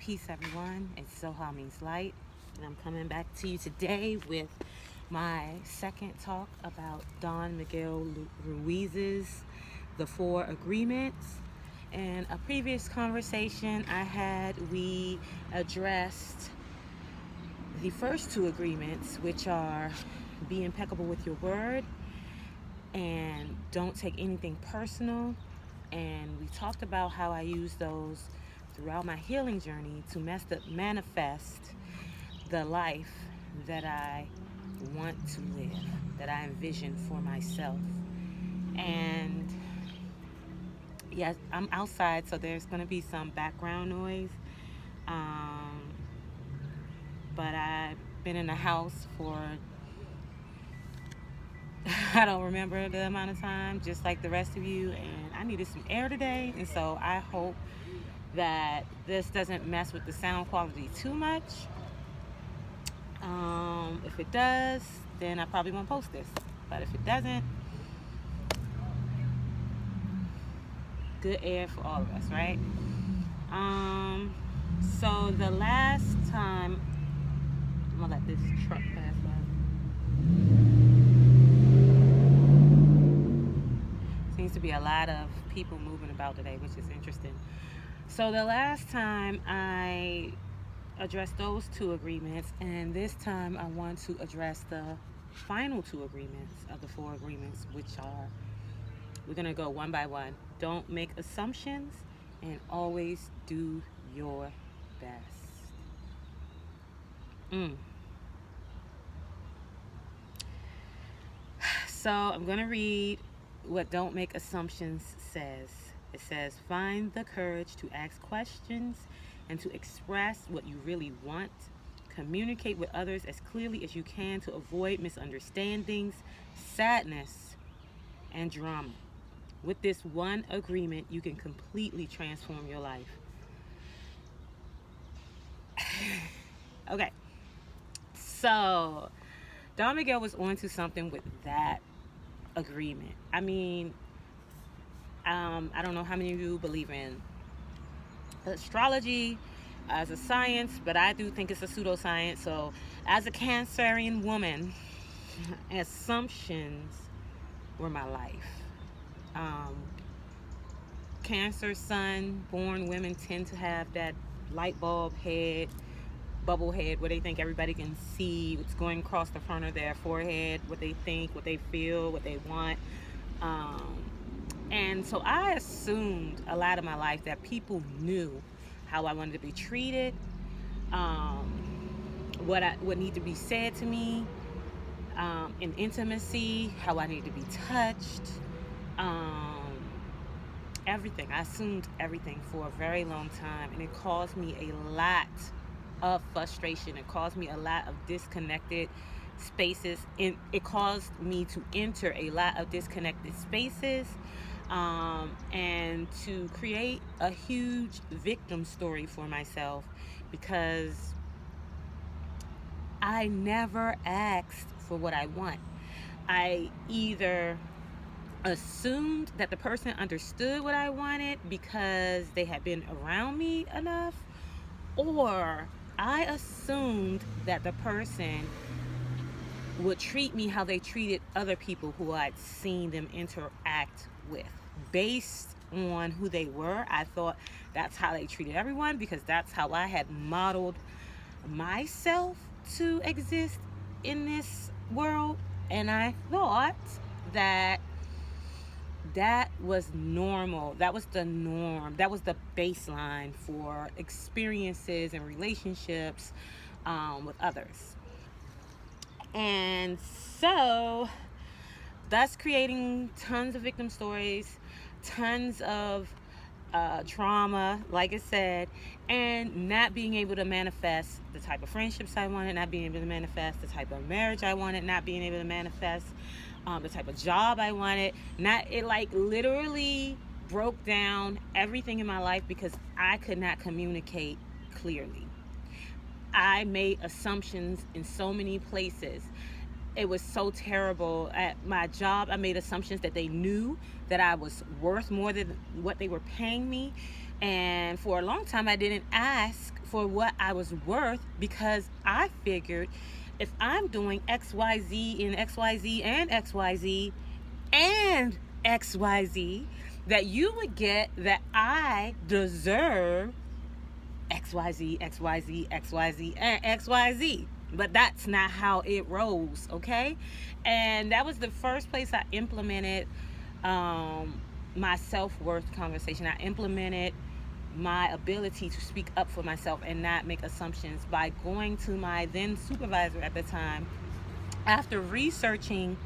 Peace, everyone. It's Zoha means light, and I'm coming back to you today with my second talk about Don Miguel Ruiz's The Four Agreements. In a previous conversation I had, we addressed the first two agreements, which are be impeccable with your word and don't take anything personal. And we talked about how I use those throughout my healing journey to manifest the life that I want to live, that I envision for myself. And yes, I'm outside, so there's going to be some background noise. But I've been in the house for I don't remember the amount of time, just like the rest of you, and I needed some air today, and so I hope that this doesn't mess with the sound quality too much. If it does, then I probably won't post this, but if it doesn't, good air for all of us, right? So the last time, I'm gonna let this truck pass by. Seems to be a lot of people moving about today, which is interesting. So the last time I addressed those two agreements, and this time I want to address the final two agreements of the four agreements, which are, we're going to go one by one. Don't make assumptions and always do your best. So I'm going to read what Don't Make Assumptions says. It says, find the courage to ask questions and to express what you really want. Communicate with others as clearly as you can to avoid misunderstandings, sadness, and drama. With this one agreement, you can completely transform your life. Okay, so Don Miguel was onto something with that agreement. I mean, I don't know how many of you believe in astrology as a science, but I do think it's a pseudoscience. So as a Cancerian woman, assumptions were my life. Cancer sun born women tend to have that light bulb head, bubble head, where they think everybody can see what's going across the front of their forehead, what they think, what they feel, what they want. And so I assumed a lot of my life that people knew how I wanted to be treated, what needed to be said to me, in intimacy, how I need to be touched, everything. I assumed everything for a very long time, and it caused me a lot of frustration. It caused me a lot of disconnected spaces, and it caused me to enter a lot of disconnected spaces, and to create a huge victim story for myself, because I never asked for what I want. I either assumed that the person understood what I wanted because they had been around me enough, or I assumed that the person would treat me how they treated other people who I'd seen them interact with. Based on who they were, I thought that's how they treated everyone, because that's how I had modeled myself to exist in this world. And I thought that was normal. That was the norm. That was the baseline for experiences and relationships with others. And so that's creating tons of victim stories, tons of trauma, like I said, and not being able to manifest the type of friendships I wanted, not being able to manifest the type of marriage I wanted, not being able to manifest the type of job I wanted. It like literally broke down everything in my life because I could not communicate clearly. I made assumptions in so many places. It was so terrible. At my job, I made assumptions that they knew that I was worth more than what they were paying me. And for a long time, I didn't ask for what I was worth because I figured if I'm doing XYZ and XYZ and XYZ and XYZ, that you would get that I deserve XYZ, XYZ, XYZ, and XYZ. But that's not how it rolls, okay? And that was the first place I implemented my self-worth conversation. I implemented my ability to speak up for myself and not make assumptions by going to my then supervisor at the time after researching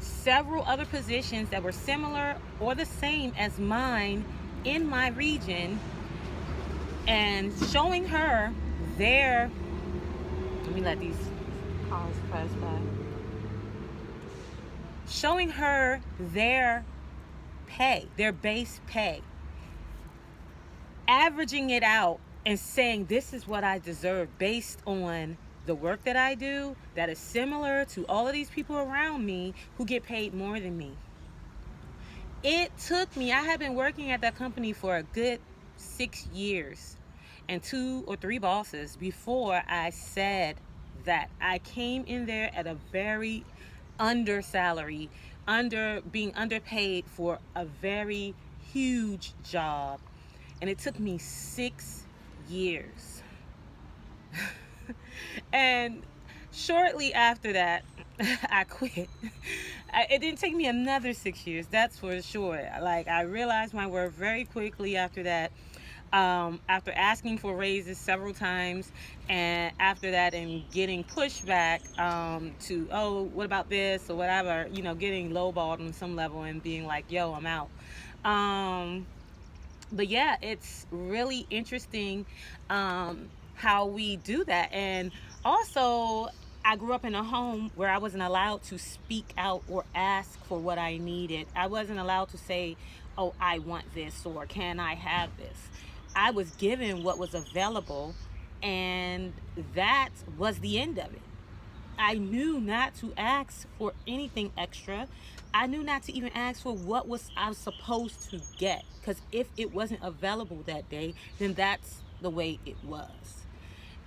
several other positions that were similar or the same as mine in my region and showing her their, let me let these cars pass by, showing her their pay, their base pay, averaging it out and saying this is what I deserve based on the work that I do that is similar to all of these people around me who get paid more than me. It took me, I had been working at that company for a good 6 years and 2 or 3 bosses before I said that. I came in there at a very under salary, being underpaid for a very huge job. And it took me 6 years. And shortly after that, I quit. It didn't take me another 6 years, that's for sure. Like, I realized my worth very quickly after that. After asking for raises several times, and after that, and getting pushback to, oh, what about this or whatever, you know, getting lowballed on some level and being like, yo, I'm out. But yeah, it's really interesting how we do that. And also, I grew up in a home where I wasn't allowed to speak out or ask for what I needed. I wasn't allowed to say, oh, I want this, or can I have this? I was given what was available, and that was the end of it. I knew not to ask for anything extra. I knew not to even ask for what I was supposed to get, because if it wasn't available that day, then that's the way it was.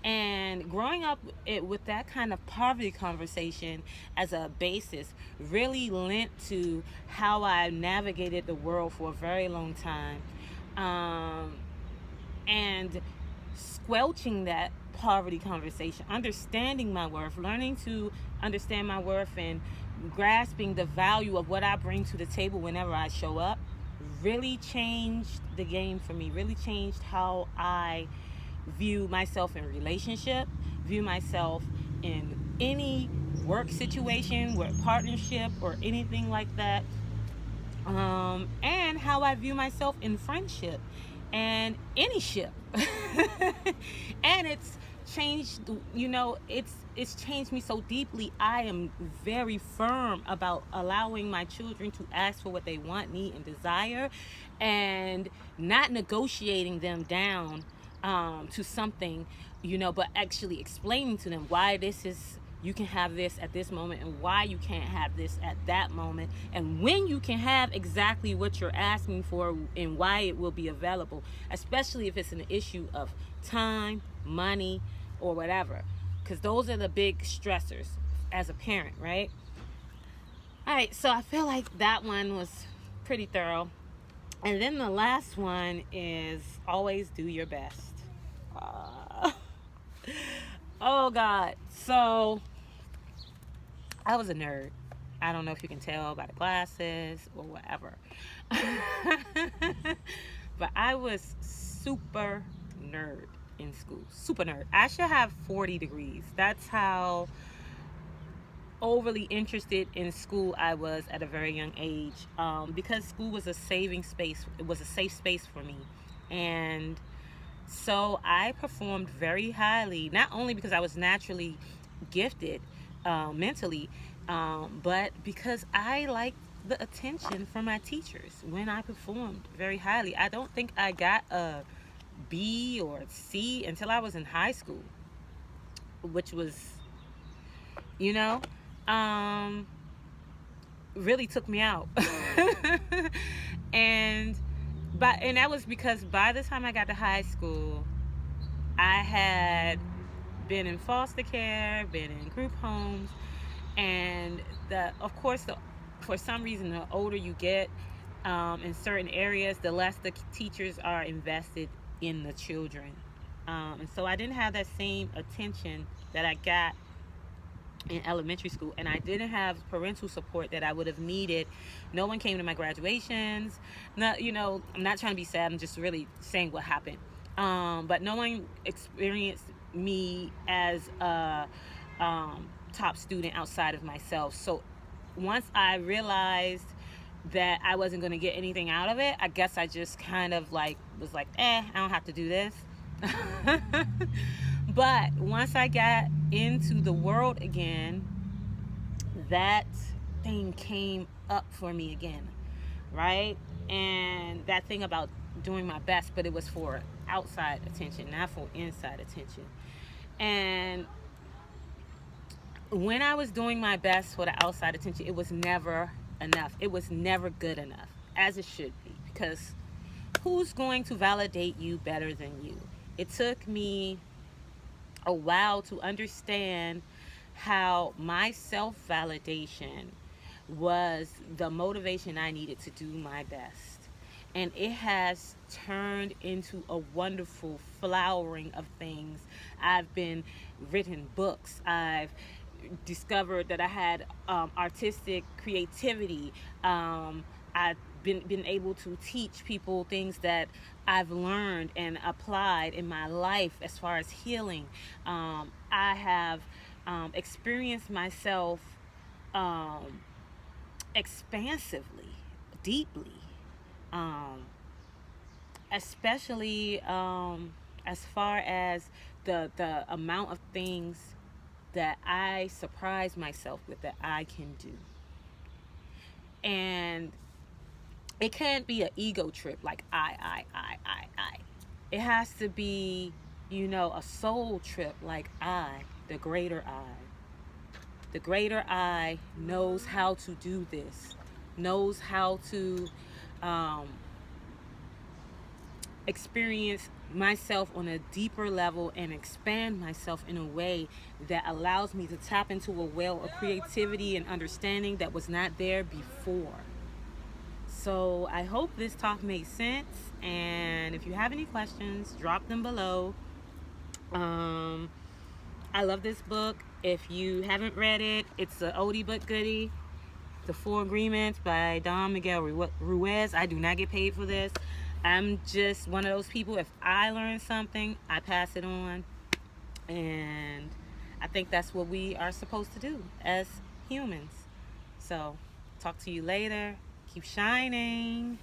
And growing up with that kind of poverty conversation as a basis really lent to how I navigated the world for a very long time. And squelching that poverty conversation, understanding my worth, learning to understand my worth, and grasping the value of what I bring to the table whenever I show up really changed the game for me, really changed how I view myself in relationship, view myself in any work situation, work partnership, or anything like that, and how I view myself in friendship and any ship. And it's changed, you know, it's changed me so deeply. I am very firm about allowing my children to ask for what they want, need, and desire, and not negotiating them down to something, you know, but actually explaining to them why you can have this at this moment, and why you can't have this at that moment, and when you can have exactly what you're asking for, and why it will be available, especially if it's an issue of time, money, or whatever, because those are the big stressors as a parent, right? All right, so I feel like that one was pretty thorough. And then the last one is always do your best. Oh God. So I was a nerd. I don't know if you can tell by the glasses or whatever. But I was super nerd in school. Super nerd. I should have 40 degrees. That's how overly interested in school I was at a very young age, because school was a saving space. It was a safe space for me. And so I performed very highly, not only because I was naturally gifted mentally, but because I liked the attention from my teachers when I performed very highly. I don't think I got a B or a C until I was in high school, which was, you know, really took me out. And and that was because by the time I got to high school, I had been in foster care, been in group homes, and of course, for some reason, the older you get, in certain areas, the less the teachers are invested in the children. And so I didn't have that same attention that I got in elementary school, and I didn't have parental support that I would have needed. No one came to my graduations. Not, I'm not trying to be sad. I'm just really saying what happened. But no one experienced me as a top student outside of myself. So once I realized that I wasn't going to get anything out of it, I guess I just kind of was like, I don't have to do this. But once I got into the world again, that thing came up for me again, right? And that thing about doing my best, but it was for outside attention, not for inside attention. And when I was doing my best for the outside attention, it was never enough. It was never good enough, as it should be, because who's going to validate you better than you? It took me a while to understand how my self-validation was the motivation I needed to do my best. And it has turned into a wonderful flowering of things. I've been written books. I've discovered that I had artistic creativity. I've been able to teach people things that I've learned and applied in my life as far as healing. I have experienced myself expansively, deeply, especially as far as the amount of things that I surprise myself with that I can do. And it can't be an ego trip like I. It has to be, a soul trip like I, the greater I. The greater I knows how to do this, knows how to experience myself on a deeper level and expand myself in a way that allows me to tap into a well of creativity and understanding that was not there before. So I hope this talk made sense, and if you have any questions, drop them below. I love this book. If you haven't read it, it's an oldie but goodie. The Four Agreements by Don Miguel Ruiz. I do not get paid for this. I'm just one of those people, if I learn something, I pass it on. And I think that's what we are supposed to do as humans. So, talk to you later. Keep shining.